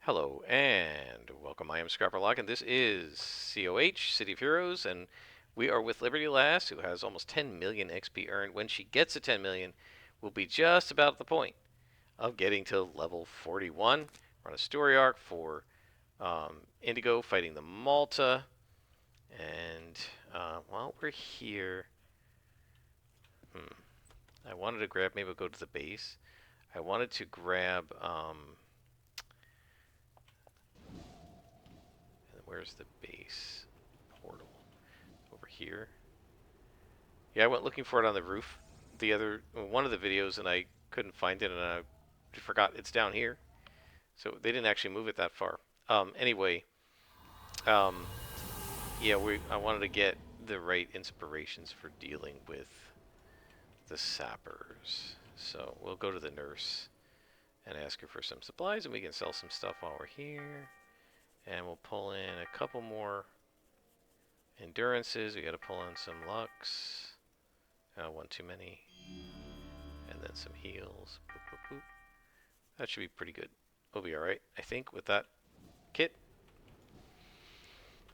Hello and welcome. I am Scrapperlock, and this is COH, City of Heroes, and we are with Liberty Lass, who has almost 10 million XP earned. When she gets to 10 million, we'll be just about at the point of getting to level 41. We're on a story arc for Indigo fighting the Malta, and while we're here, I wanted to grab, maybe we'll go to the base. I wanted to grab, where's the base portal? Over here. Yeah, I went looking for it on the roof one of the videos, and I couldn't find it, and I forgot it's down here. So they didn't actually move it that far. Anyway, um, yeah, I wanted to get the right inspirations for dealing with the sappers. So we'll go to the nurse and ask her for some supplies, and we can sell some stuff while we're here. And we'll pull in a couple more endurances. We got to pull in some lucks. One too many. And then some heals. Boop, boop, boop. That should be pretty good. We'll be alright, I think, with that kit.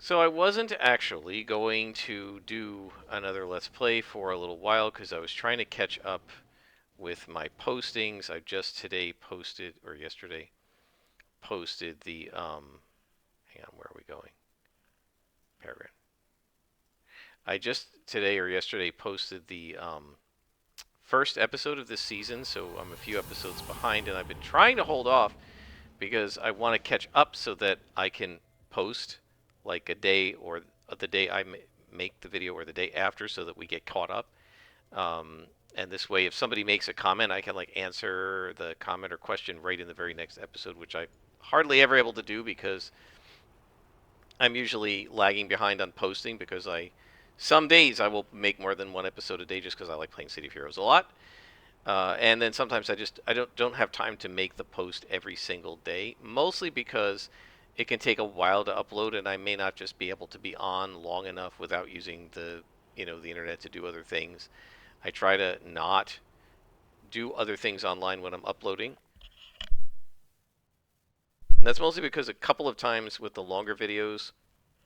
So I wasn't actually going to do another Let's Play for a little while because I was trying to catch up with my postings. I just today posted, or yesterday, posted the, hang on, where are we going? Paragraph. I just today or yesterday posted the first episode of this season, so I'm a few episodes behind, and I've been trying to hold off because I want to catch up so that I can post like a day or the day I make the video or the day after so that we get caught up. And this way, if somebody makes a comment, I can like answer the comment or question right in the very next episode, which I hardly ever able to do because I'm usually lagging behind on posting because some days I will make more than one episode a day just because I like playing City of Heroes a lot. And then sometimes I don't have time to make the post every single day, mostly because it can take a while to upload, and I may not just be able to be on long enough without using the internet to do other things. I try to not do other things online when I'm uploading. And that's mostly because a couple of times with the longer videos,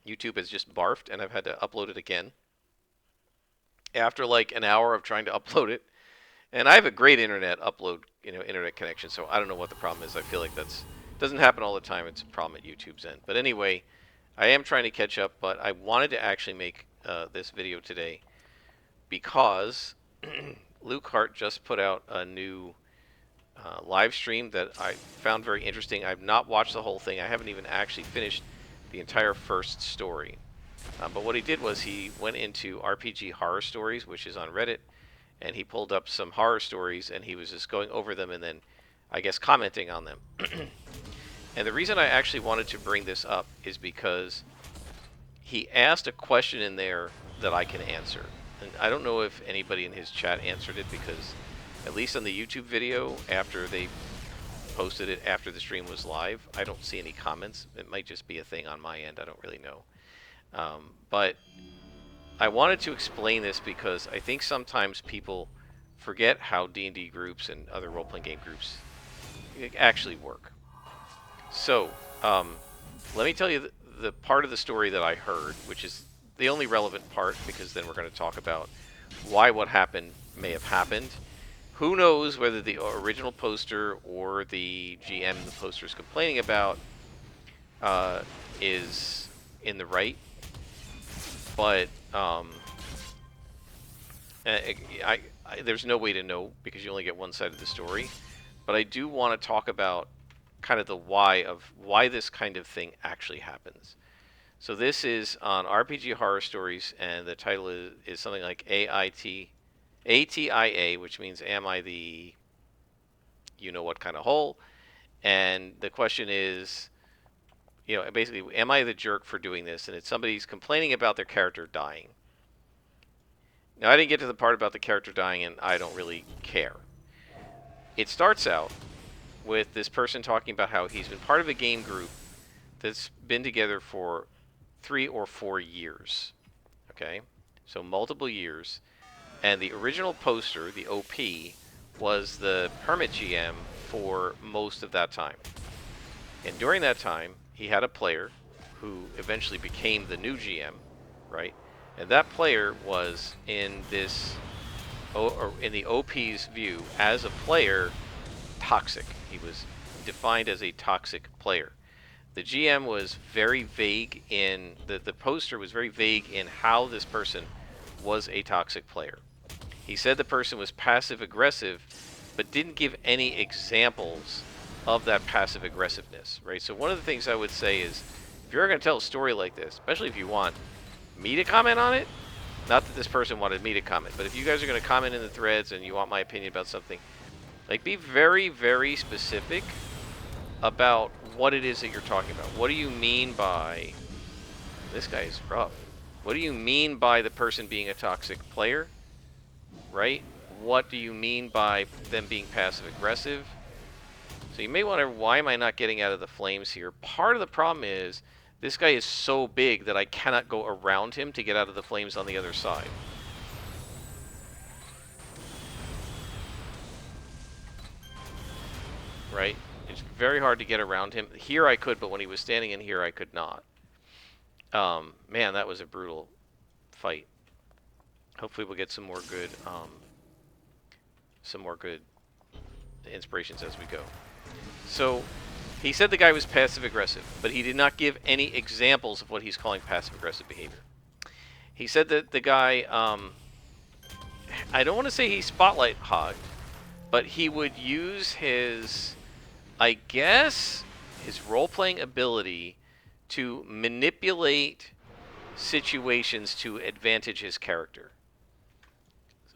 YouTube has just barfed, and I've had to upload it again after like an hour of trying to upload it. And I have a great internet connection, so I don't know what the problem is. I feel like that's doesn't happen all the time. It's a problem at YouTube's end. But anyway, I am trying to catch up, but I wanted to actually make this video today because Luke Hart just put out a new live stream that I found very interesting. I've not watched the whole thing. I haven't even actually finished the entire first story. But what he did was he went into RPG horror stories, which is on Reddit, and he pulled up some horror stories and he was just going over them and then I guess commenting on them. And the reason I actually wanted to bring this up is because he asked a question in there that I can answer. And I don't know if anybody in his chat answered it because at least on the YouTube video after they posted it after the stream was live, I don't see any comments. It might just be a thing on my end. I don't really know. But I wanted to explain this because I think sometimes people forget how D&D groups and other role-playing game groups actually work. So, let me tell you the part of the story that I heard, which is the only relevant part, because then we're going to talk about why what happened may have happened. Who knows whether the original poster or the GM the poster is complaining about is in the right, but there's no way to know because you only get one side of the story. But I do want to talk about kind of the why of why this kind of thing actually happens. So this is on RPG Horror Stories, and the title is something like ATIA, which means Am I the you know what kind of hole? And the question is, basically, am I the jerk for doing this? And it's somebody's complaining about their character dying. Now, I didn't get to the part about the character dying, and I don't really care. It starts out with this person talking about how he's been part of a game group that's been together for 3 or 4 years. Okay? So multiple years. And the original poster, the OP, was the Permit GM for most of that time. And during that time, he had a player who eventually became the new GM, right? And that player was in this, or in the OP's view, as a player, toxic. He was defined as a toxic player. The GM was very vague in, the poster was very vague in how this person was a toxic player. He said the person was passive aggressive, but didn't give any examples of that passive aggressiveness, right? So one of the things I would say is, if you're going to tell a story like this, especially if you want me to comment on it, not that this person wanted me to comment, but if you guys are going to comment in the threads and you want my opinion about something, like, be very, very specific about what it is that you're talking about. What do you mean by, this guy is rough. What do you mean by the person being a toxic player, right? What do you mean by them being passive aggressive? So you may wonder, why am I not getting out of the flames here? Part of the problem is, this guy is so big that I cannot go around him to get out of the flames on the other side. Right? It's very hard to get around him. Here I could, but when he was standing in here, I could not. Man, that was a brutal fight. Hopefully we'll get some more good inspirations as we go. So, he said the guy was passive-aggressive, but he did not give any examples of what he's calling passive-aggressive behavior. He said that the guy, I don't want to say he spotlight hogged, but he would use his, I guess, his role-playing ability to manipulate situations to advantage his character.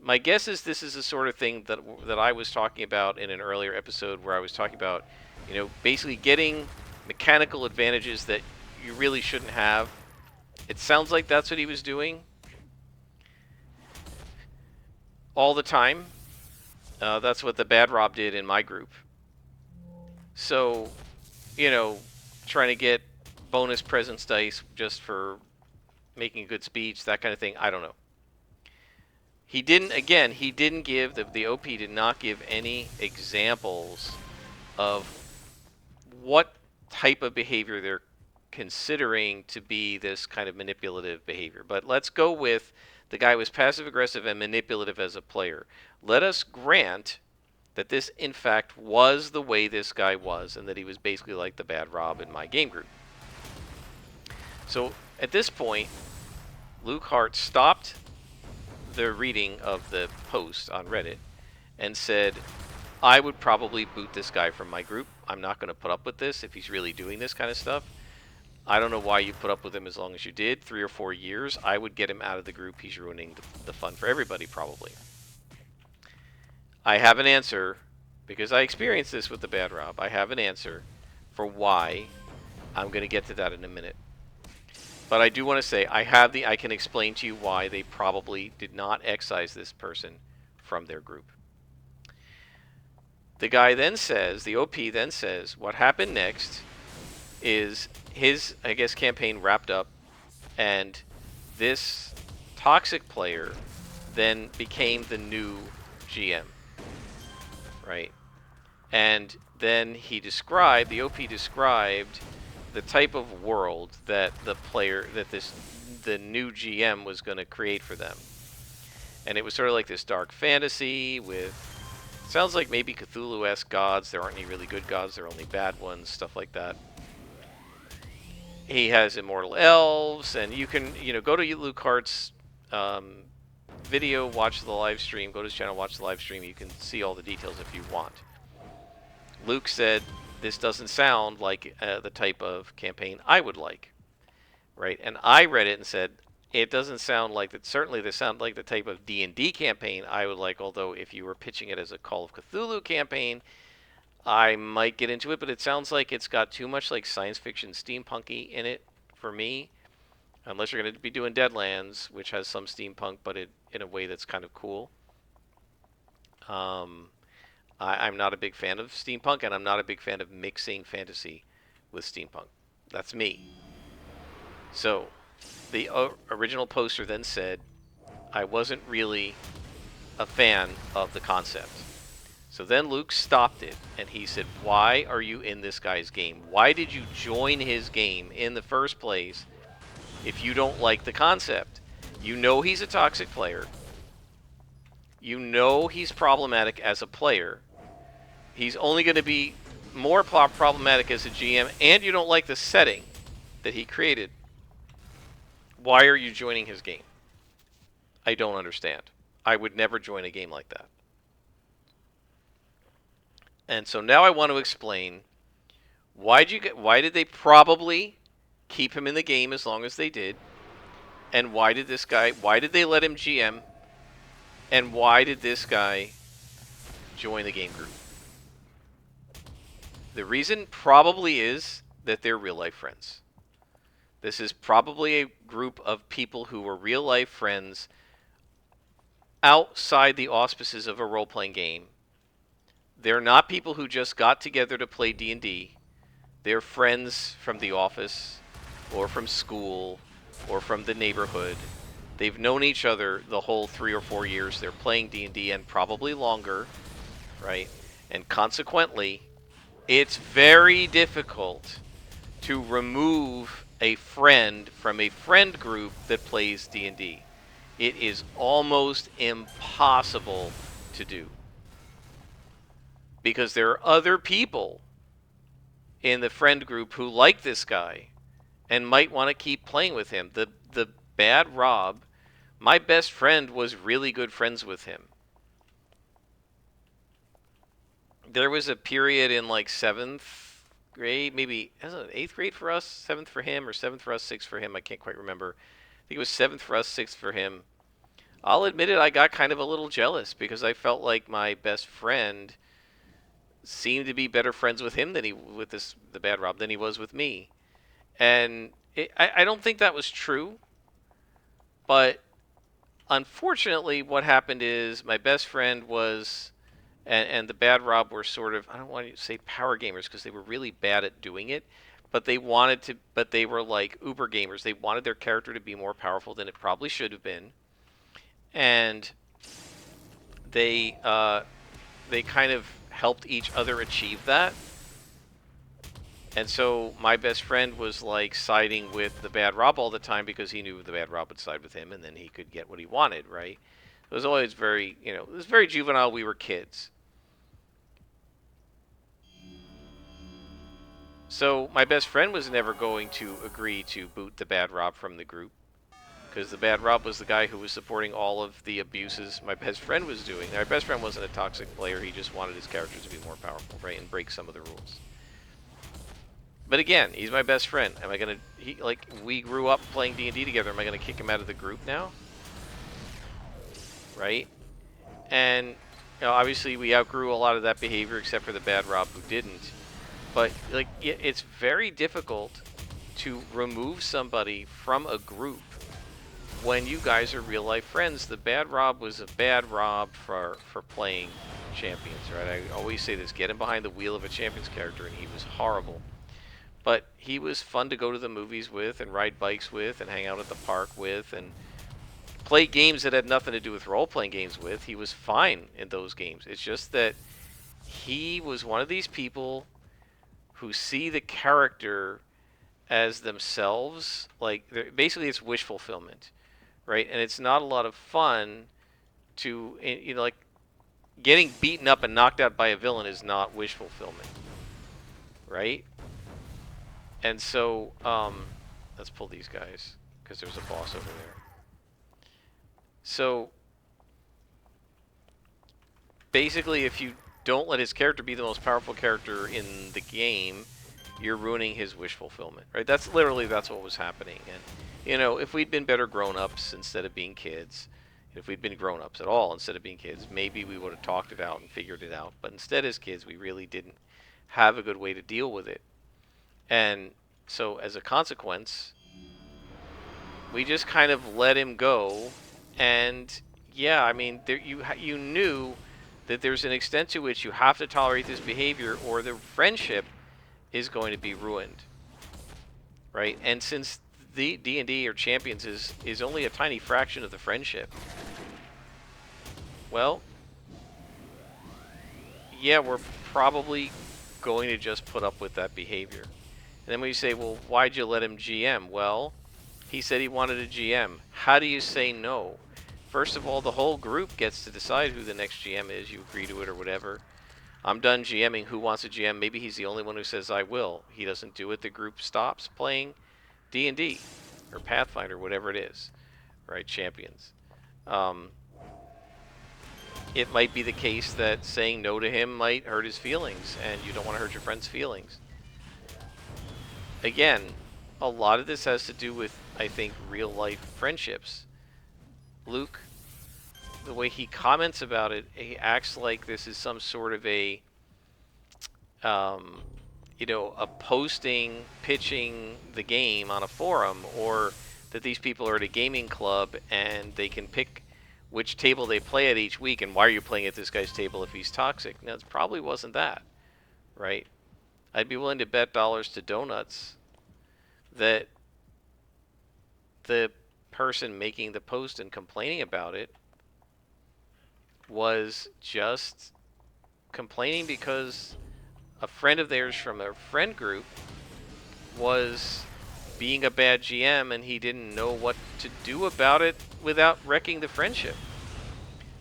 My guess is this is the sort of thing that I was talking about in an earlier episode, where I was talking about, you know, basically getting mechanical advantages that you really shouldn't have. It sounds like that's what he was doing all the time. That's what the Bad Rob did in my group. So, you know, trying to get bonus presence dice just for making a good speech, that kind of thing, I don't know. He didn't give, the OP did not give any examples of what type of behavior they're considering to be this kind of manipulative behavior. But let's go with, the guy was passive-aggressive and manipulative as a player. Let us grant that this, in fact, was the way this guy was, and that he was basically like the Bad Rob in my game group. So, at this point, Luke Hart stopped the reading of the post on Reddit and said, I would probably boot this guy from my group. I'm not going to put up with this if he's really doing this kind of stuff. I don't know why you put up with him as long as you did, 3 or 4 years. I would get him out of the group. He's ruining the fun for everybody, probably. I have an answer, because I experienced this with the Bad Rob. I have an answer for why. I'm going to get to that in a minute. But I do want to say, I can explain to you why they probably did not excise this person from their group. The guy then says, the OP then says, what happened next is his, I guess, campaign wrapped up, and this toxic player then became the new GM, right? And then he described, the OP described the type of world that the new GM was going to create for them. And it was sort of like this dark fantasy with, sounds like maybe Cthulhu-esque gods. There aren't any really good gods, there are only bad ones, stuff like that. He has immortal elves, and you can, go to Luke Hart's video, watch the live stream, go to his channel, watch the live stream. You can see all the details if you want. Luke said, this doesn't sound like the type of campaign I would like, right? And I read it and said, it doesn't sound like that. Certainly, this sounds like the type of D&D campaign I would like. Although, if you were pitching it as a Call of Cthulhu campaign, I might get into it. But it sounds like it's got too much like science fiction, steampunky in it for me. Unless you're going to be doing Deadlands, which has some steampunk, but in a way that's kind of cool. I'm not a big fan of steampunk, and I'm not a big fan of mixing fantasy with steampunk. That's me. So, the original poster then said, I wasn't really a fan of the concept. So then Luke stopped it, and he said, why are you in this guy's game? Why did you join his game in the first place if you don't like the concept? You know he's a toxic player. You know he's problematic as a player. He's only going to be more problematic as a GM, and you don't like the setting that he created. Why are you joining his game? I don't understand. I would never join a game like that. And so now I want to explain why did they probably keep him in the game as long as they did, and why did they let him GM, and why did this guy join the game group? The reason probably is that they're real life friends. This is probably a group of people who were real life friends outside the auspices of a role-playing game. They're not people who just got together to play D&D. They're friends from the office or from school or from the neighborhood. They've known each other the whole 3 or 4 years they're playing D&D, and probably longer, right? And consequently, it's very difficult to remove a friend from a friend group that plays D&D. It is almost impossible to do, because there are other people in the friend group who like this guy and might want to keep playing with him. The bad Rob, my best friend, was really good friends with him. There was a period in like 7th grade, maybe 8th grade for us, 7th for him, or 7th for us, 6th for him. I can't quite remember. I think it was 7th for us, 6th for him. I'll admit it, I got kind of a little jealous because I felt like my best friend seemed to be better friends with him than the bad Rob, than he was with me. And I don't think that was true, but unfortunately what happened is my best friend was, and the bad Rob were sort of, I don't want to say power gamers because they were really bad at doing it, but they were like uber gamers. They wanted their character to be more powerful than it probably should have been. And they kind of helped each other achieve that. And so my best friend was like siding with the bad Rob all the time because he knew the bad Rob would side with him, and then he could get what he wanted, right? It was always very, it was very juvenile. We were kids. So my best friend was never going to agree to boot the bad Rob from the group, because the bad Rob was the guy who was supporting all of the abuses my best friend was doing. My best friend wasn't a toxic player. He just wanted his characters to be more powerful, right, and break some of the rules. But again, he's my best friend. Am I gonna? We grew up playing D&D together. Am I gonna kick him out of the group now? Right? And obviously we outgrew a lot of that behavior, except for the bad Rob who didn't. But it's very difficult to remove somebody from a group when you guys are real life friends. The bad Rob was a bad Rob for playing Champions, right? I always say this: get him behind the wheel of a Champions character, and he was horrible. But he was fun to go to the movies with, and ride bikes with, and hang out at the park with, and play games that had nothing to do with role-playing games with. He was fine in those games. It's just that he was one of these people who see the character as themselves. Basically, it's wish fulfillment, right? And it's not a lot of fun to, getting beaten up and knocked out by a villain is not wish fulfillment, right? And so, let's pull these guys, because there's a boss over there. So, basically, if you don't let his character be the most powerful character in the game, you're ruining his wish fulfillment, right? That's what was happening. And, if we'd been better grown-ups instead of being kids, if we'd been grown-ups at all instead of being kids, maybe we would have talked it out and figured it out. But instead, as kids, we really didn't have a good way to deal with it. And so, as a consequence, we just kind of let him go. And yeah, I mean, you knew that there's an extent to which you have to tolerate this behavior, or the friendship is going to be ruined, right? And since the D&D or Champions is only a tiny fraction of the friendship, well, yeah, we're probably going to just put up with that behavior. And then when you say, well, why'd you let him GM? Well, he said he wanted a GM. How do you say no? First of all, the whole group gets to decide who the next GM is. You agree to it or whatever. I'm done GMing. Who wants a GM? Maybe he's the only one who says I will. He doesn't do it. The group stops playing D&D or Pathfinder, whatever it is, right? Champions. Um, it might be the case that saying no to him might hurt his feelings, and you don't want to hurt your friend's feelings. Again, a lot of this has to do with, I think, real life friendships. Luke, the way he comments about it, he acts like this is some sort of a, a posting, pitching the game on a forum, or that these people are at a gaming club and they can pick which table they play at each week, and why are you playing at this guy's table if he's toxic? Now, it probably wasn't that, right? I'd be willing to bet dollars to donuts that the person making the post and complaining about it was just complaining because a friend of theirs from a friend group was being a bad GM and he didn't know what to do about it without wrecking the friendship.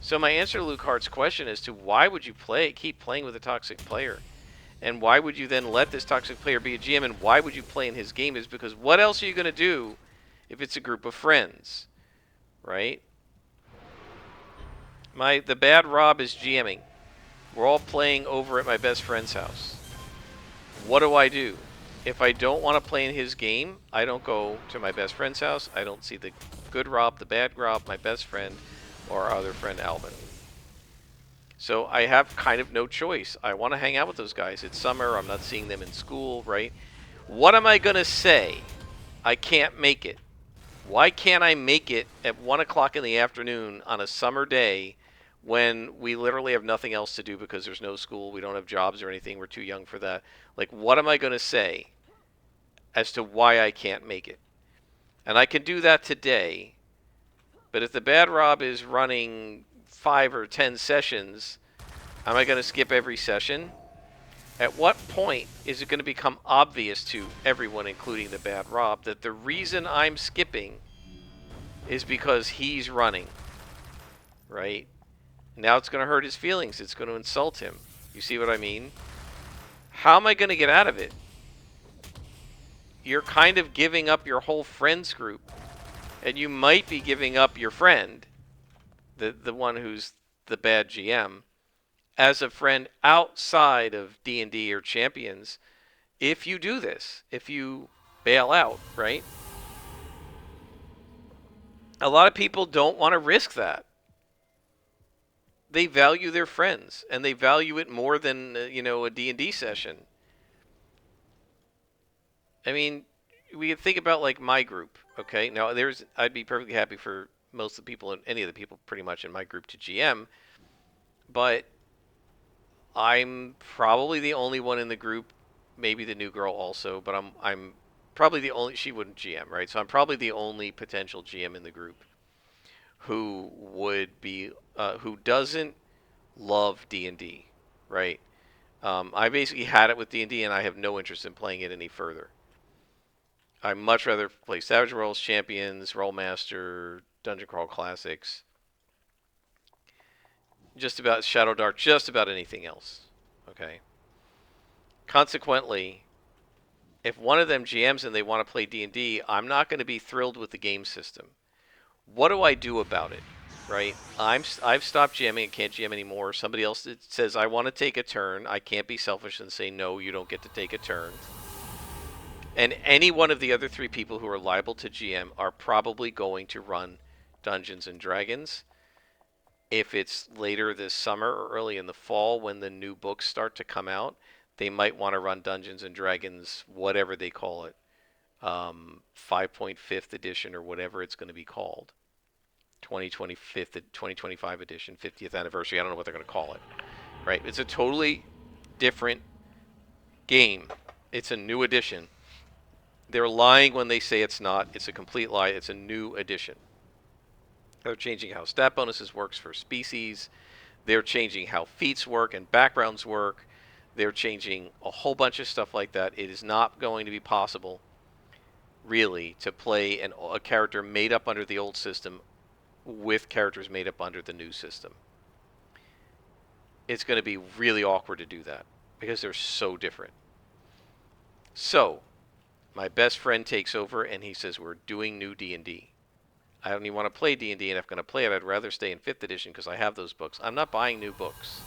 So my answer to Luke Hart's question as to why would you keep playing with a toxic player, and why would you then let this toxic player be a GM, and why would you play in his game, is because what else are you going to do if it's a group of friends, right? The bad Rob is GMing. We're all playing over at my best friend's house. What do? If I don't want to play in his game, I don't go to my best friend's house. I don't see the good Rob, the bad Rob, my best friend, or our other friend Alvin. So I have kind of no choice. I want to hang out with those guys. It's summer. I'm not seeing them in school, right? What am I going to say? I can't make it. Why can't I make it at 1 o'clock in the afternoon on a summer day when we literally have nothing else to do because there's no school, we don't have jobs or anything, we're too young for that? Like, what am I going to say as to why I can't make it? And I can do that today, but if the bad Rob is running 5 or 10 sessions, am I going to skip every session? At what point is it going to become obvious to everyone, including the bad Rob, that the reason I'm skipping is because he's running, right? Now it's going to hurt his feelings. It's going to insult him. You see what I mean? How am I going to get out of it? You're kind of giving up your whole friends group, and you might be giving up your friend, the one who's the bad GM, as a friend outside of D&D or Champions, if you do this, if you bail out, right? A lot of people don't want to risk that. They value their friends, and they value it more than, a D&D session. I mean, we could think about, like, my group, okay? Now, I'd be perfectly happy for most of the people, any of the people pretty much in my group to GM, but I'm probably the only one in the group, maybe the new girl also, but I'm probably the only, she wouldn't GM, right? So I'm probably the only potential GM in the group who would be, who doesn't love D&D, right? I basically had it with D&D, and I have no interest in playing it any further. I much rather play Savage Worlds, Champions, Rollmaster, Dungeon Crawl Classics, just about Shadow Dark, just about anything else. Okay. Consequently, if one of them GMs and they want to play D&D, I'm not going to be thrilled with the game system. What do I do about it? Right? I've stopped GMing and can't GM anymore. Somebody else says I want to take a turn. I can't be selfish and say no, you don't get to take a turn. And any one of the other 3 people who are liable to GM are probably going to run Dungeons and Dragons. If it's later this summer or early in the fall when the new books start to come out, they might want to run Dungeons and Dragons, whatever they call it, 5.5th edition or whatever it's going to be called. 2025 edition, 50th anniversary. I don't know what they're going to call it. Right? It's a totally different game. It's a new edition. They're lying when they say it's not. It's a complete lie. It's a new edition. They're changing how stat bonuses works for species. They're changing how feats work and backgrounds work. They're changing a whole bunch of stuff like that. It is not going to be possible, really, to play a character made up under the old system with characters made up under the new system. It's going to be really awkward to do that because they're so different. So, my best friend takes over and he says, we're doing new D&D. I don't even want to play D&D, and if I'm going to play it, I'd rather stay in 5th edition because I have those books. I'm not buying new books.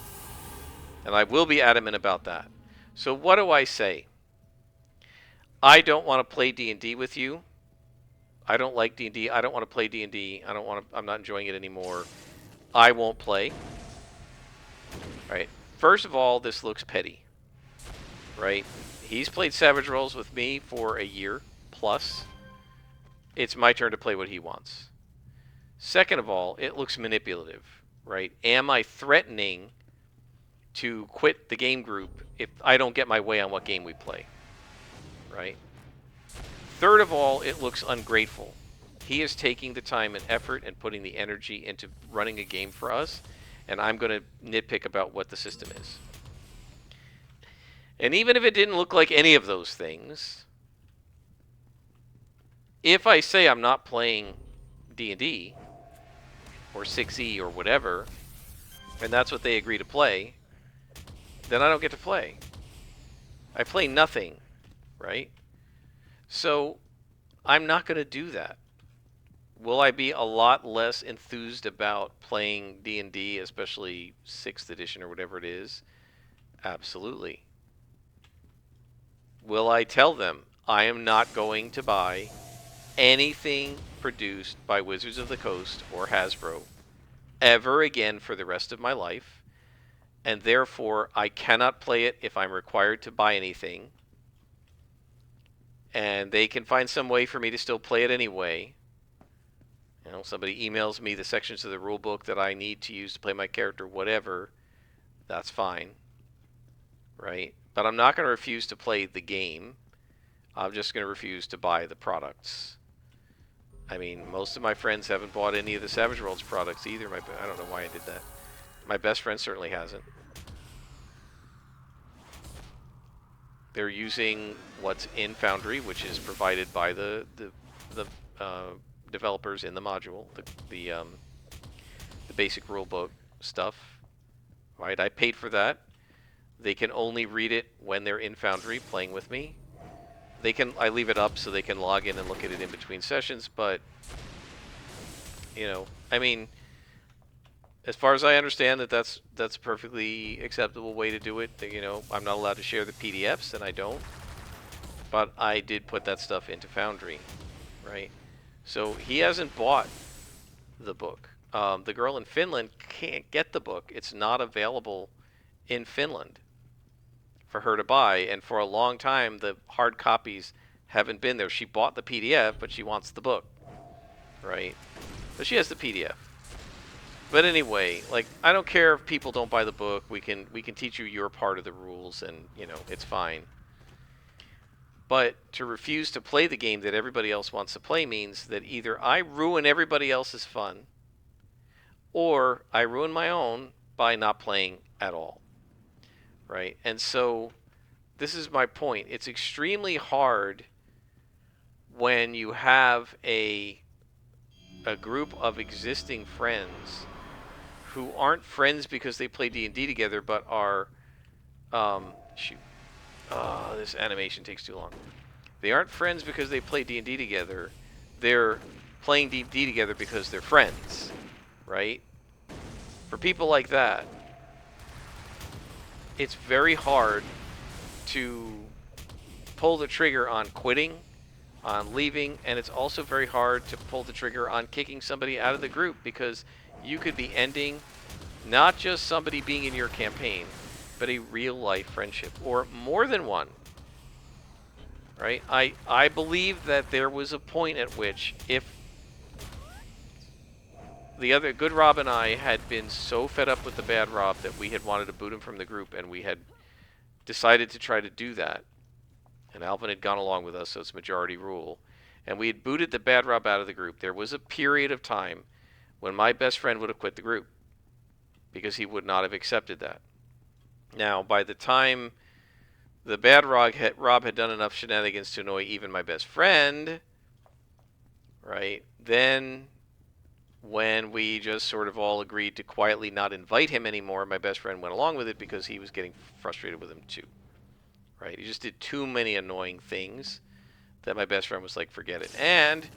And I will be adamant about that. So what do I say? I don't want to play D&D with you. I don't like D&D. I don't want to play D&D. I'm not enjoying it anymore. I won't play. Right. First of all, this looks petty. Right? He's played Savage Worlds with me for a year plus. It's my turn to play what he wants. Second of all, it looks manipulative. Right? Am I threatening to quit the game group if I don't get my way on what game we play? Right? Third of all, it looks ungrateful. He is taking the time and effort and putting the energy into running a game for us, and I'm going to nitpick about what the system is. And even if it didn't look like any of those things, if I say I'm not playing D&D or 6e or whatever, and that's what they agree to play, then I don't get to play. I play nothing, right? So I'm not going to do that. Will I be a lot less enthused about playing D&D, especially 6th edition or whatever it is? Absolutely. Will I tell them I am not going to buy anything produced by Wizards of the Coast or Hasbro ever again for the rest of my life, and therefore I cannot play it if I'm required to buy anything, and they can find some way for me to still play it anyway? You know, somebody emails me the sections of the rule book that I need to use to play my character, whatever, that's fine, right? But I'm not going to refuse to play the game. I'm just going to refuse to buy the products. I mean, most of my friends haven't bought any of the Savage Worlds products either. I don't know why I did that. My best friend certainly hasn't. They're using what's in Foundry, which is provided by the developers in the module, the basic rulebook stuff. Right? I paid for that. They can only read it when they're in Foundry playing with me. I leave it up so they can log in and look at it in between sessions, but you know, I mean, as far as I understand that's a perfectly acceptable way to do it. You know, I'm not allowed to share the PDFs, and I don't. But I did put that stuff into Foundry, right? So he hasn't bought the book. The girl in Finland can't get the book. It's not available in Finland for her to buy, and for a long time the hard copies haven't been there. She bought the PDF, but she wants the book, right? But she has the PDF. But anyway, like, I don't care if people don't buy the book. We can teach you your part of the rules, and you know, it's fine. But to refuse to play the game that everybody else wants to play means that either I ruin everybody else's fun, or I ruin my own by not playing at all. Right? And so this is my point. It's extremely hard when you have a group of existing friends who aren't friends because they play D&D together, but are this animation takes too long. They aren't friends because they play D&D together. They're playing D&D together because they're friends, right? For people like that, it's very hard to pull the trigger on quitting, on leaving, and it's also very hard to pull the trigger on kicking somebody out of the group, because you could be ending not just somebody being in your campaign, but a real life friendship, or more than one. Right? I believe that there was a point at which, if the other good Rob and I had been so fed up with the bad Rob that we had wanted to boot him from the group, and we had decided to try to do that, and Alvin had gone along with us, so it's majority rule, and we had booted the bad Rob out of the group, there was a period of time when my best friend would have quit the group. because he would not have accepted that. Now, by the time the bad Rob had done enough shenanigans to annoy even my best friend, right? Then, when we just sort of all agreed to quietly not invite him anymore, my best friend went along with it because he was getting frustrated with him too, right? He just did too many annoying things that my best friend was like, forget it. And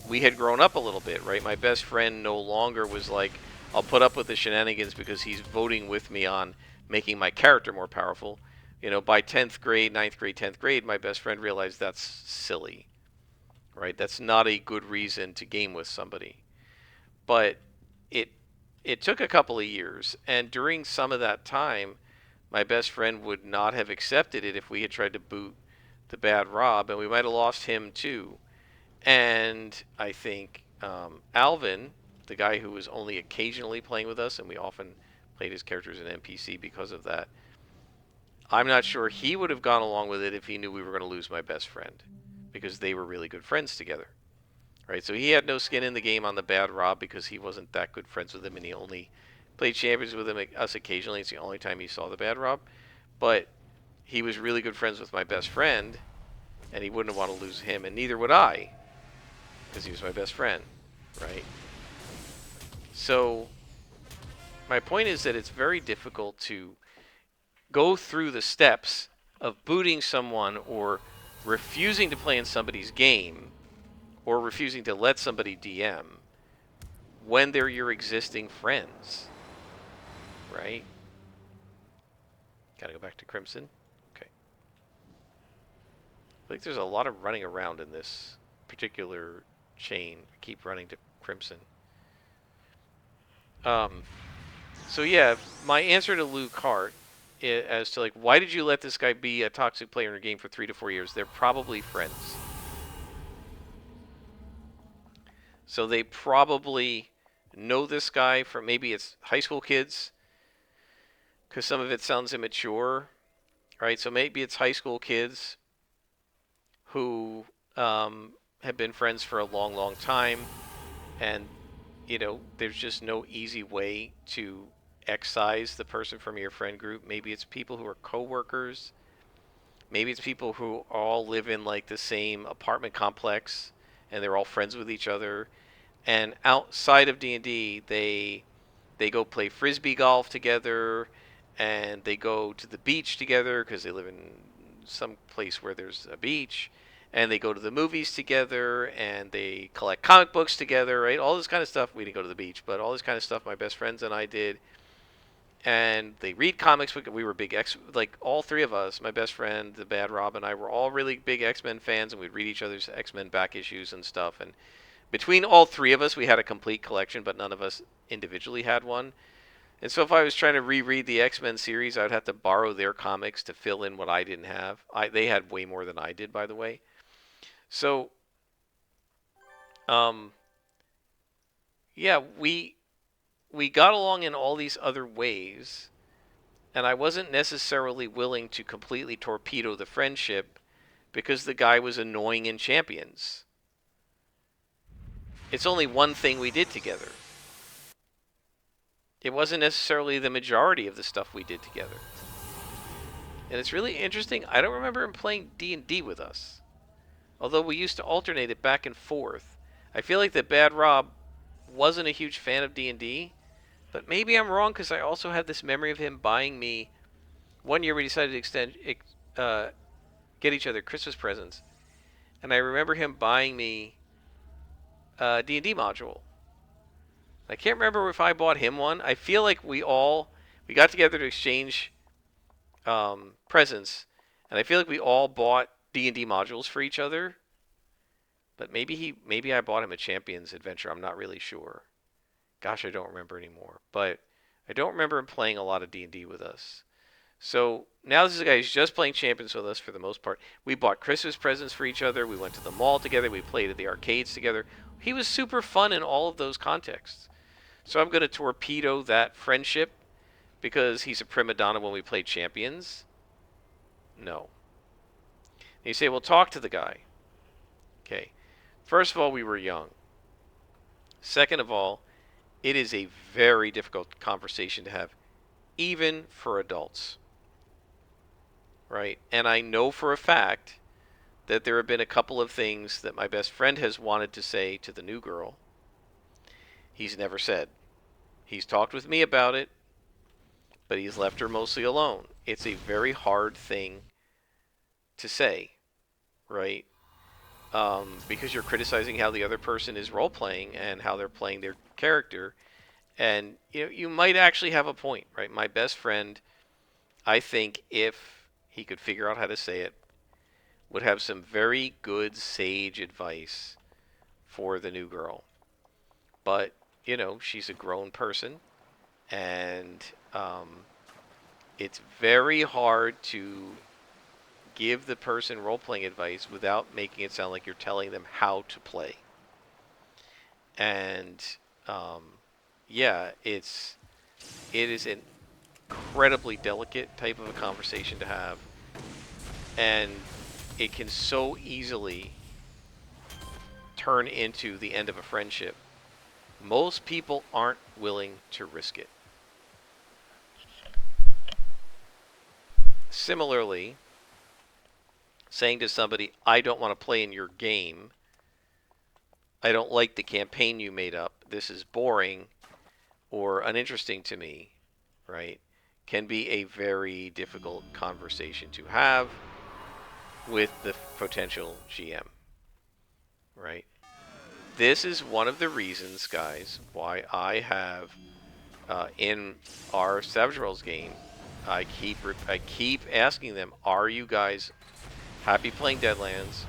we had grown up a little bit, right? My best friend no longer was like, I'll put up with the shenanigans because he's voting with me on making my character more powerful. You know, by 10th grade, 9th grade, 10th grade, my best friend realized that's silly, right? That's not a good reason to game with somebody. But it it took a couple of years, and during some of that time, my best friend would not have accepted it if we had tried to boot the bad Rob, and we might have lost him too. And I think Alvin, the guy who was only occasionally playing with us, and we often played his characters in NPC because of that, I'm not sure he would have gone along with it if he knew we were going to lose my best friend, because they were really good friends together. Right, so he had no skin in the game on the bad Rob because he wasn't that good friends with him, and he only played champions with him us occasionally. It's the only time he saw the bad Rob, but he was really good friends with my best friend, and he wouldn't want to lose him, and neither would I, because he was my best friend, right? So my point is that it's very difficult to go through the steps of booting someone or refusing to play in somebody's game or refusing to let somebody DM when they're your existing friends, right? Gotta go back to Crimson. Okay. I think there's a lot of running around in this particular chain. I keep running to Crimson. So yeah, my answer to Luke Hart as to like, why did you let this guy be a toxic player in your game for 3 to 4 years? They're probably friends. So they probably know this guy from, maybe it's high school kids, because some of it sounds immature, right? So maybe it's high school kids who have been friends for a long, long time, and you know, there's just no easy way to excise the person from your friend group. Maybe it's people who are coworkers. Maybe it's people who all live in like the same apartment complex, and they're all friends with each other. And outside of D&D, they go play frisbee golf together, and they go to the beach together because they live in some place where there's a beach, and they go to the movies together, and they collect comic books together, right? All this kind of stuff. We didn't go to the beach, but all this kind of stuff my best friends and I did. And they read comics. We were big like all three of us, my best friend, the Bad Rob, and I were all really big X-Men fans, and we'd read each other's X-Men back issues and stuff. And between all three of us, we had a complete collection, but none of us individually had one. And so if I was trying to reread the X-Men series, I would have to borrow their comics to fill in what I didn't have. They had way more than I did, by the way. So, um, yeah, we got along in all these other ways, and I wasn't necessarily willing to completely torpedo the friendship because the guy was annoying in Champions. It's only one thing we did together. It wasn't necessarily the majority of the stuff we did together. And it's really interesting. I don't remember him playing D&D with us. Although we used to alternate it back and forth. I feel like that Bad Rob wasn't a huge fan of D&D. But maybe I'm wrong because I also have this memory of him buying me. One year we decided to get each other Christmas presents. And I remember him buying me a D&D module. I can't remember if I bought him one. I feel like we got together to exchange presents, and I feel like we all bought D&D modules for each other. But maybe I bought him a Champions Adventure. I'm not really sure. Gosh, I don't remember anymore. But I don't remember him playing a lot of D&D with us. So now this is a guy who's just playing Champions with us for the most part. We bought Christmas presents for each other. We went to the mall together. We played at the arcades together. He was super fun in all of those contexts. So I'm going to torpedo that friendship because he's a prima donna when we play Champions? No. And you say, well, talk to the guy. Okay. First of all, we were young. Second of all, It is a very difficult conversation to have, even for adults, right? And I know for a fact that there have been a couple of things that my best friend has wanted to say to the new girl. He's never said. He's talked with me about it, but he's left her mostly alone. It's a very hard thing to say, right? Because you're criticizing how the other person is role playing and how they're playing their character, and you might actually have a point, right? My best friend, I think, if he could figure out how to say it, would have some very good sage advice for the new girl. But she's a grown person, and it's very hard to give the person role playing advice without making it sound like you're telling them how to play. And yeah, it is an incredibly delicate type of a conversation to have, and it can so easily turn into the end of a friendship. Most people aren't willing to risk it. Similarly, saying to somebody, I don't want to play in your game, I don't like the campaign you made up, this is boring or uninteresting to me, right, can be a very difficult conversation to have with the potential GM, right? This is one of the reasons, guys, why I have in our Savage Worlds game, I keep asking them, are you guys happy playing Deadlands?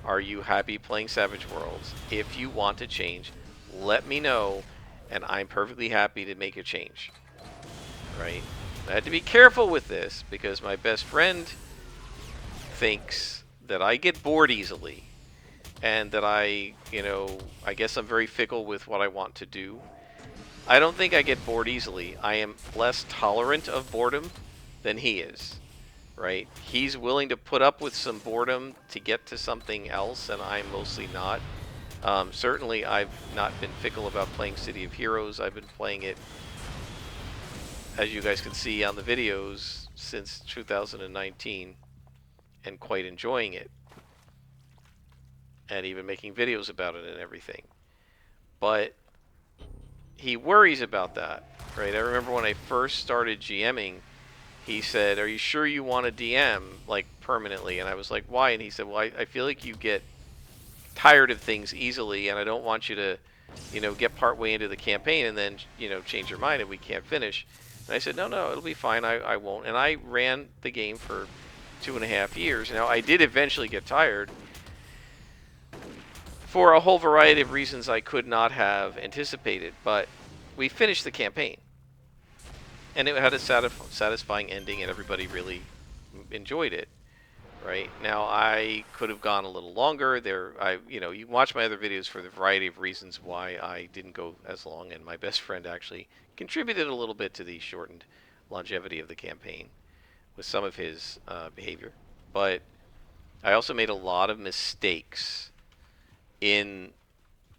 Are you happy playing Savage Worlds? If you want to change, let me know, and I'm perfectly happy to make a change. Right? I had to be careful with this because my best friend thinks that I get bored easily, and that I guess I'm very fickle with what I want to do. I don't think I get bored easily. I am less tolerant of boredom than he is. Right? He's willing to put up with some boredom to get to something else, and I'm mostly not. Certainly, I've not been fickle about playing City of Heroes. I've been playing it, as you guys can see on the videos, since 2019, and quite enjoying it, and even making videos about it and everything. But he worries about that, right? I remember when I first started GMing, he said, are you sure you want to DM, like, permanently? And I was like, why? And he said, well, I feel like you get tired of things easily, and I don't want you to, get partway into the campaign and then, change your mind and we can't finish. And I said, no, it'll be fine. I won't. And I ran the game for 2.5 years. Now, I did eventually get tired for a whole variety of reasons I could not have anticipated, but we finished the campaign. And it had a satisfying ending, and everybody really enjoyed it. Right now, I could have gone a little longer. You watch my other videos for the variety of reasons why I didn't go as long, and my best friend actually contributed a little bit to the shortened longevity of the campaign with some of his behavior. But I also made a lot of mistakes in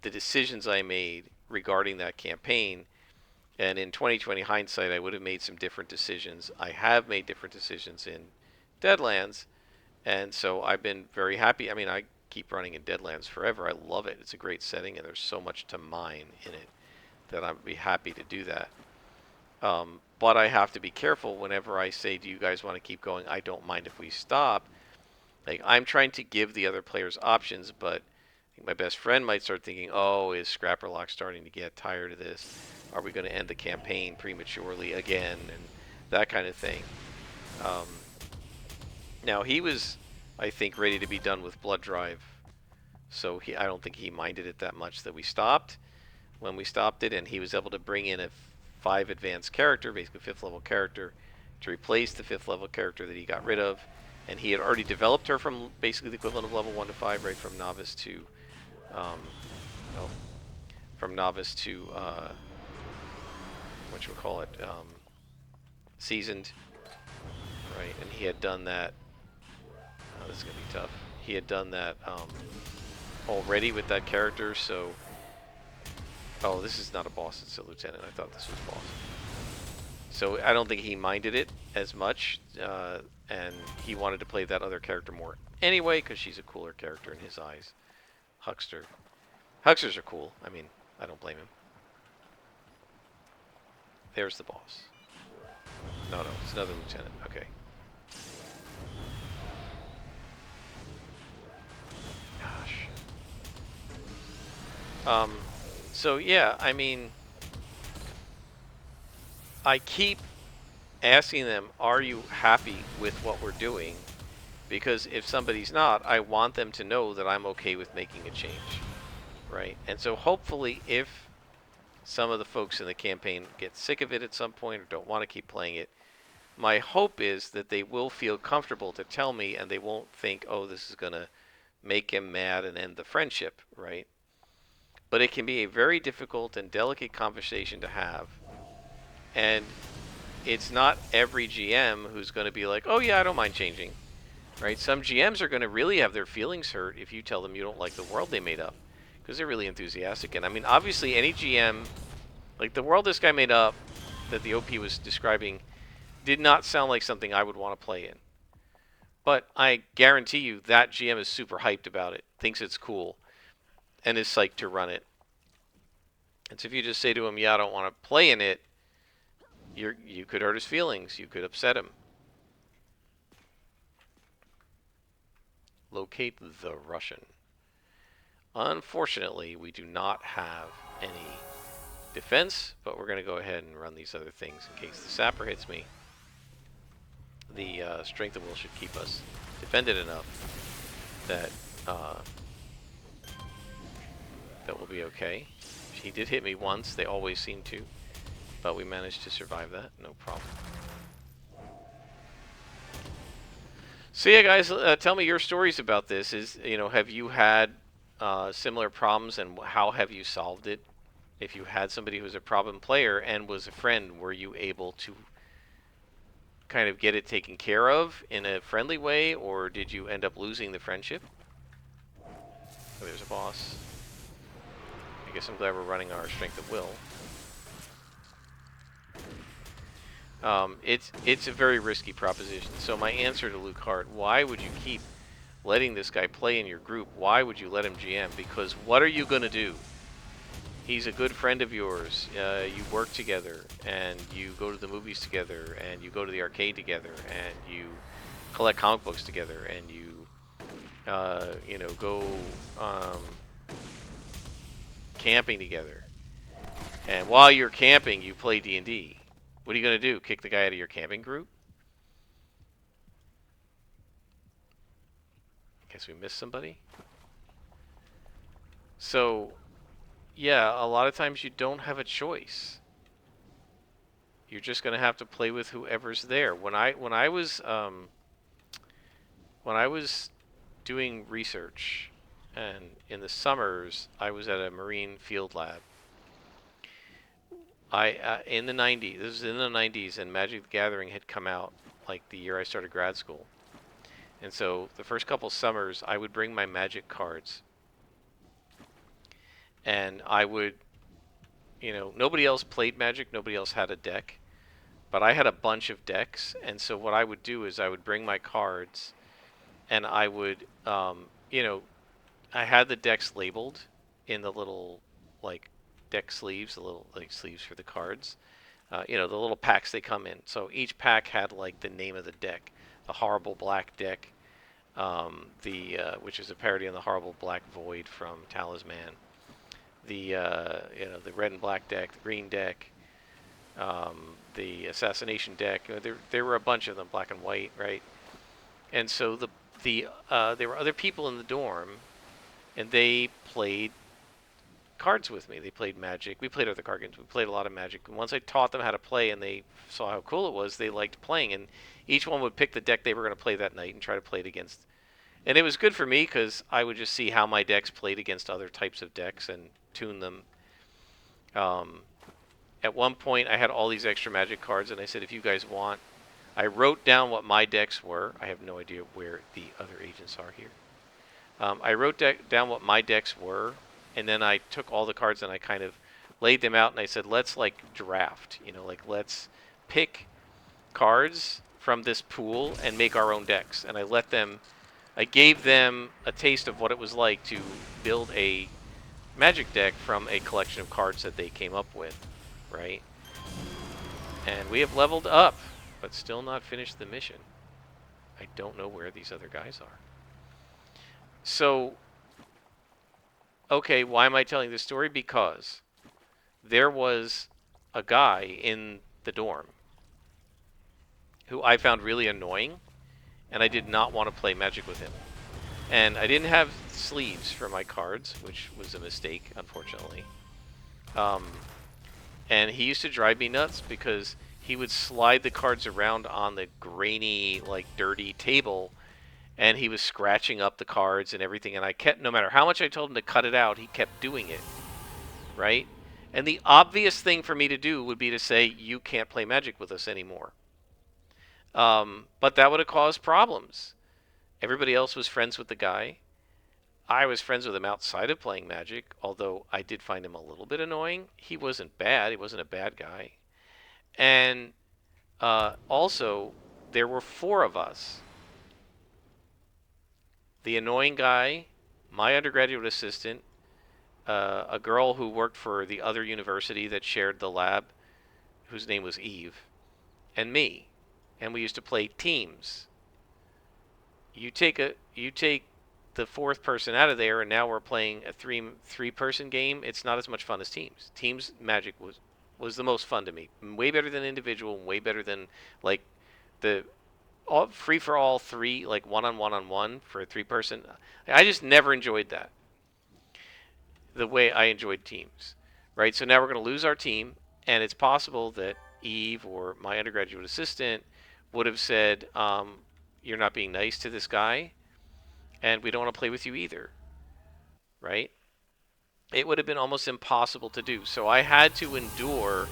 the decisions I made regarding that campaign. And in 2020 hindsight, I would have made some different decisions. I have made different decisions in Deadlands, and so I've been very happy. I mean, I keep running in Deadlands forever. I love it. It's a great setting, and there's so much to mine in it that I'd be happy to do that. But I have to be careful whenever I say, do you guys want to keep going? I don't mind if we stop. Like, I'm trying to give the other players options, but my best friend might start thinking, oh, is Scrapperlock starting to get tired of this? Are we going to end the campaign prematurely again? And that kind of thing. Now, he was, I think, ready to be done with Blood Drive, so I don't think he minded it that much that we stopped when we stopped it, and he was able to bring in a 5 advanced character, basically 5th level character, to replace the 5th level character that he got rid of. And he had already developed her from basically the equivalent of level 1 to 5, right, from novice to seasoned, right? And he had done that. Oh, this is gonna be tough. He had done that already with that character, so Oh, this is not a boss, it's a lieutenant. I thought this was boss. So I don't think he minded it as much, and he wanted to play that other character more anyway, because she's a cooler character in his eyes. Huckster. Hucksters are cool. I mean, I don't blame him. There's the boss. No, it's another lieutenant. Okay. Gosh. So yeah, I mean, I keep asking them, are you happy with what we're doing? Because if somebody's not, I want them to know that I'm okay with making a change, right? And so hopefully if some of the folks in the campaign get sick of it at some point or don't want to keep playing it, my hope is that they will feel comfortable to tell me and they won't think, oh, this is going to make him mad and end the friendship, right? But it can be a very difficult and delicate conversation to have. And it's not every GM who's going to be like, oh, yeah, I don't mind changing, right? Some GMs are going to really have their feelings hurt if you tell them you don't like the world they made up because they're really enthusiastic. And I mean, obviously, any GM, like the world this guy made up that the OP was describing, did not sound like something I would want to play in. But I guarantee you that GM is super hyped about it, thinks it's cool, and is psyched to run it. And so if you just say to him, yeah, I don't want to play in it, you could hurt his feelings. You could upset him. Locate the Russian. Unfortunately, we do not have any defense, but we're going to go ahead and run these other things in case the sapper hits me. The strength of will should keep us defended enough that that will be okay. He did hit me once. They always seem to, but we managed to survive that. No problem. So yeah, guys, tell me your stories about this. Have you had similar problems, and how have you solved it? If you had somebody who was a problem player and was a friend, were you able to kind of get it taken care of in a friendly way, or did you end up losing the friendship? Oh, there's a boss. I guess I'm glad we're running our strength of will. It's a very risky proposition. So my answer to Luke Hart: why would you keep letting this guy play in your group? Why would you let him GM? Because what are you going to do? He's a good friend of yours. You work together, and you go to the movies together, and you go to the arcade together, and you collect comic books together, and you, go camping together. And while you're camping, you play D&D. What are you going to do? Kick the guy out of your camping group? Guess we missed somebody. So, yeah, a lot of times you don't have a choice. You're just going to have to play with whoever's there. When I was doing research, and in the summers I was at a Marine field lab. In the 90s, this was in the 90s, and Magic the Gathering had come out like the year I started grad school. And so the first couple summers I would bring my Magic cards, and I would, nobody else played Magic, nobody else had a deck, but I had a bunch of decks. And so what I would do is I would bring my cards, and I would, I had the decks labeled in the little like deck sleeves, the little like sleeves for the cards. The little packs they come in. So each pack had like the name of the deck. The Horrible Black deck, which is a parody on the Horrible Black Void from Talisman. The red and black deck, the green deck, the assassination deck. There were a bunch of them, black and white, right? And so there were other people in the dorm, and they played cards with me. They played Magic. We played other card games. We played a lot of Magic. And once I taught them how to play and they saw how cool it was, they liked playing. And each one would pick the deck they were going to play that night and try to play it against. And it was good for me because I would just see how my decks played against other types of decks and tune them. At one point, I had all these extra Magic cards, and I said, if you guys want, I wrote down what my decks were. I have no idea where the other agents are here. I wrote down what my decks were, and then I took all the cards and I kind of laid them out, and I said, let's like draft, like let's pick cards from this pool and make our own decks. And I gave them a taste of what it was like to build a Magic deck from a collection of cards that they came up with, right? And we have leveled up, but still not finished the mission. I don't know where these other guys are. So, okay, why am I telling this story? Because there was a guy in the dorm who I found really annoying, and I did not want to play Magic with him. And I didn't have sleeves for my cards, which was a mistake, unfortunately. And he used to drive me nuts because he would slide the cards around on the grainy, like dirty table, and he was scratching up the cards and everything. And I kept, no matter how much I told him to cut it out, he kept doing it, right? And the obvious thing for me to do would be to say, you can't play Magic with us anymore. But that would have caused problems. Everybody else was friends with the guy. I was friends with him outside of playing Magic, although I did find him a little bit annoying. He wasn't bad. He wasn't a bad guy. And also, there were 4 of us. The annoying guy, my undergraduate assistant, a girl who worked for the other university that shared the lab, whose name was Eve, and me. And we used to play teams. You take the 4th person out of there, and now we're playing a three-person game. It's not as much fun as teams. Teams Magic was the most fun to me. Way better than individual, way better than like the free for all 3, like one-on-one for a 3-person. I just never enjoyed that the way I enjoyed teams, right? So now we're going to lose our team, and it's possible that Eve or my undergraduate assistant would have said, you're not being nice to this guy, and we don't want to play with you either, right? It would have been almost impossible to do. So I had to endure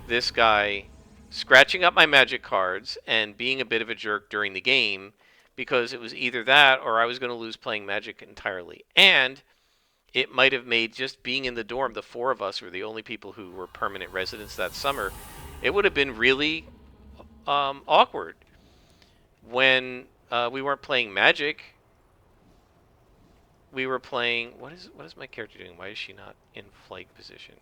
this guy scratching up my Magic cards and being a bit of a jerk during the game, because it was either that or I was going to lose playing Magic entirely. And it might have made just being in the dorm, the 4 of us were the only people who were permanent residents that summer. It would have been really awkward when we weren't playing Magic. We were playing. What is my character doing? Why is she not in flight position?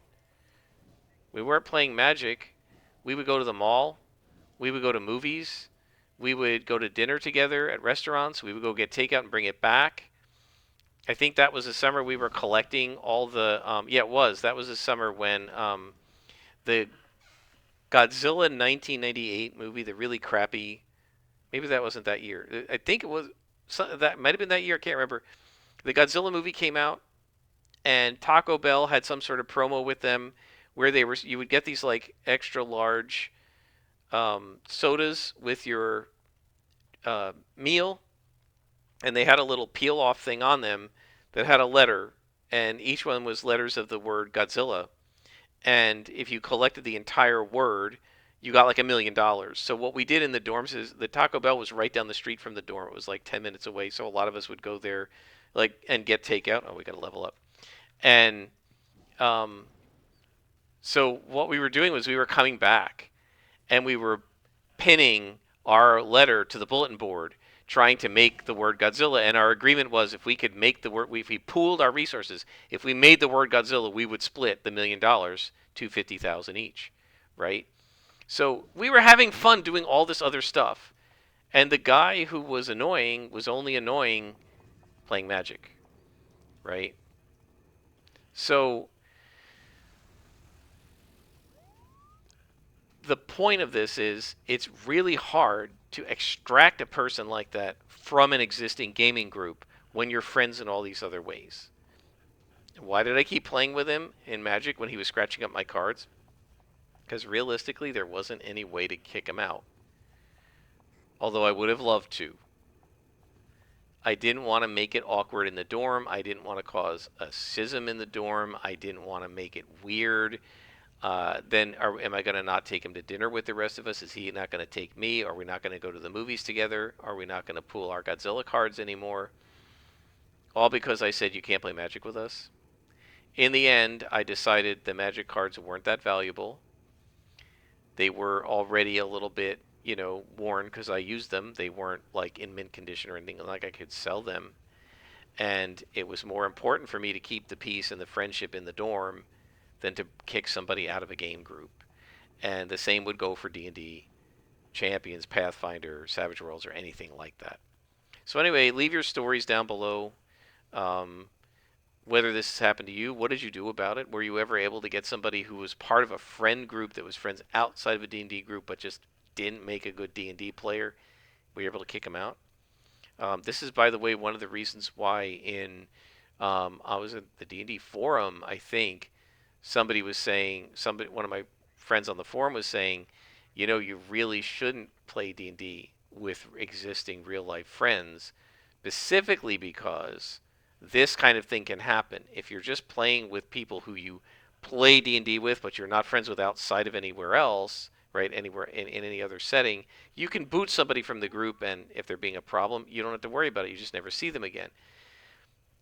We weren't playing Magic. We would go to the mall. We would go to movies. We would go to dinner together at restaurants. We would go get takeout and bring it back. I think that was the summer we were collecting all the. Yeah, it was. That was the summer when the Godzilla 1998 movie, the really crappy. Maybe that wasn't that year. I think it was. That might have been that year. I can't remember. The Godzilla movie came out, and Taco Bell had some sort of promo with them where you would get these like extra large sodas with your meal, and they had a little peel off thing on them that had a letter, and each one was letters of the word Godzilla. And if you collected the entire word, you got like $1 million. So what we did in the dorms is the Taco Bell was right down the street from the dorm. It was like 10 minutes away, so a lot of us would go there and get takeout. Oh, we got to level up. And so what we were doing was we were coming back, and we were pinning our letter to the bulletin board, trying to make the word Godzilla. And our agreement was, if we could make the word, if we pooled our resources, if we made the word Godzilla, we would split the $1 million to 50,000 each, right? So we were having fun doing all this other stuff, and the guy who was annoying was only annoying playing Magic, right? So the point of this is, it's really hard to extract a person like that from an existing gaming group when you're friends in all these other ways. Why did I keep playing with him in Magic when he was scratching up my cards? Because realistically, there wasn't any way to kick him out. Although I would have loved to. I didn't want to make it awkward in the dorm. I didn't want to cause a schism in the dorm. I didn't want to make it weird. Am I going to not take him to dinner with the rest of us? Is he not going to take me? Are we not going to go to the movies together? Are we not going to pool our Godzilla cards anymore? All because I said you can't play Magic with us. In the end, I decided the magic cards weren't that valuable. They were already a little bit, worn because I used them. They weren't like in mint condition or anything like I could sell them. And it was more important for me to keep the peace and the friendship in the dorm than to kick somebody out of a game group. And the same would go for D&D, Champions, Pathfinder, Savage Worlds, or anything like that. So anyway, leave your stories down below. Um, whether this has happened to you, what did you do about it? Were you ever able to get somebody who was part of a friend group that was friends outside of a D&D group but just didn't make a good D&D player? Were you able to kick them out? This is, by the way, one of the reasons why I was at the D&D forum, I think, one of my friends on the forum was saying, you really shouldn't play D&D with existing real life friends, specifically because this kind of thing can happen. If you're just playing with people who you play D&D with, but you're not friends with outside of anywhere else, right, anywhere in any other setting, you can boot somebody from the group, and if they're being a problem, you don't have to worry about it. You just never see them again.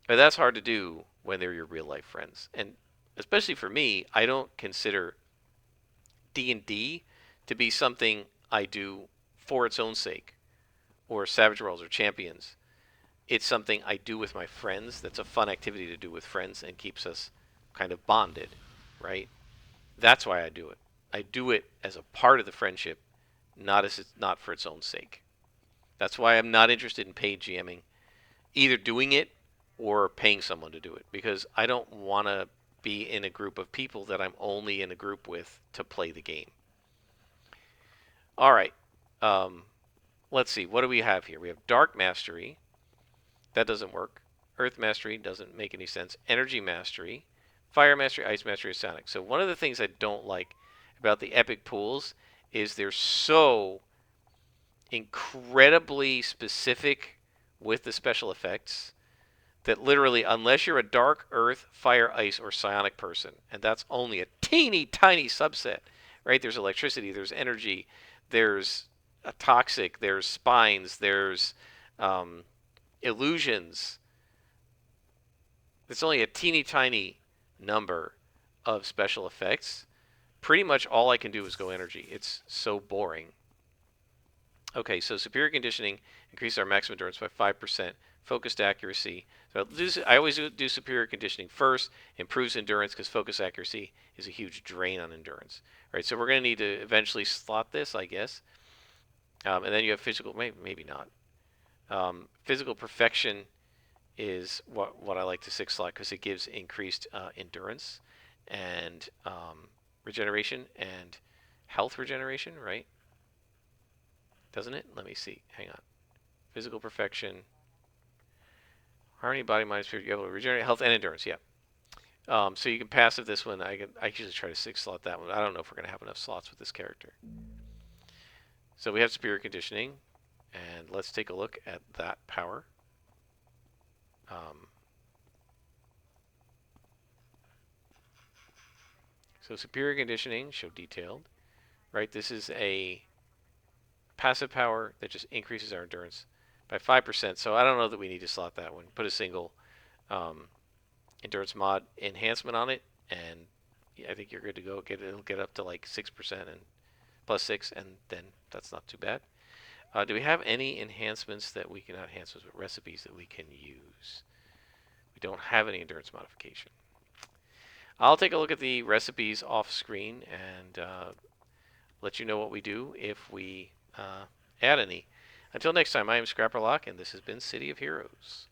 But that's hard to do when they're your real life friends. And especially for me, I don't consider D&D to be something I do for its own sake, or Savage Worlds or Champions. It's something I do with my friends. That's a fun activity to do with friends and keeps us kind of bonded, right? That's why I do it. I do it as a part of the friendship, not for its own sake. That's why I'm not interested in paid GMing, either doing it or paying someone to do it, because I don't want to be in a group of people that I'm only in a group with to play the game. All right. Um, let's see. What do we have here? We have Dark Mastery. That doesn't work. Earth Mastery doesn't make any sense. Energy Mastery. Fire Mastery, Ice Mastery, Sonic. So one of the things I don't like about the epic pools is they're so incredibly specific with the special effects that literally, unless you're a dark, earth, fire, ice, or psionic person, and that's only a teeny tiny subset, right? There's electricity, there's energy, there's a toxic, there's spines, there's illusions. It's only a teeny tiny number of special effects. Pretty much all I can do is go energy. It's so boring. Okay, so superior conditioning increases our maximum endurance by 5%. Focused accuracy. So I always do superior conditioning first. Improves endurance because focus accuracy is a huge drain on endurance. All right, so we're going to need to eventually slot this, I guess. And then you have physical, maybe not. Physical perfection is what I like to 6 slot because it gives increased endurance and regeneration and health regeneration, right? Doesn't it? Let me see. Hang on. Physical perfection. Harmony, body, mind, spirit. You have regenerate health and endurance. Yeah. So you can passive this one. I usually try to 6 slot that one. I don't know if we're gonna have enough slots with this character. So we have superior conditioning, and let's take a look at that power. So superior conditioning, show detailed, right? This is a passive power that just increases our endurance by 5%. So I don't know that we need to slot that one. Put a single endurance mod enhancement on it, and I think you're good to go. It'll get up to like 6% and plus 6, and then that's not too bad. Do we have any enhancements that we can enhance with recipes that we can use? We don't have any endurance modification. I'll take a look at the recipes off screen and let you know what we do if we add any. Until next time, I am Scrapperlock, and this has been City of Heroes.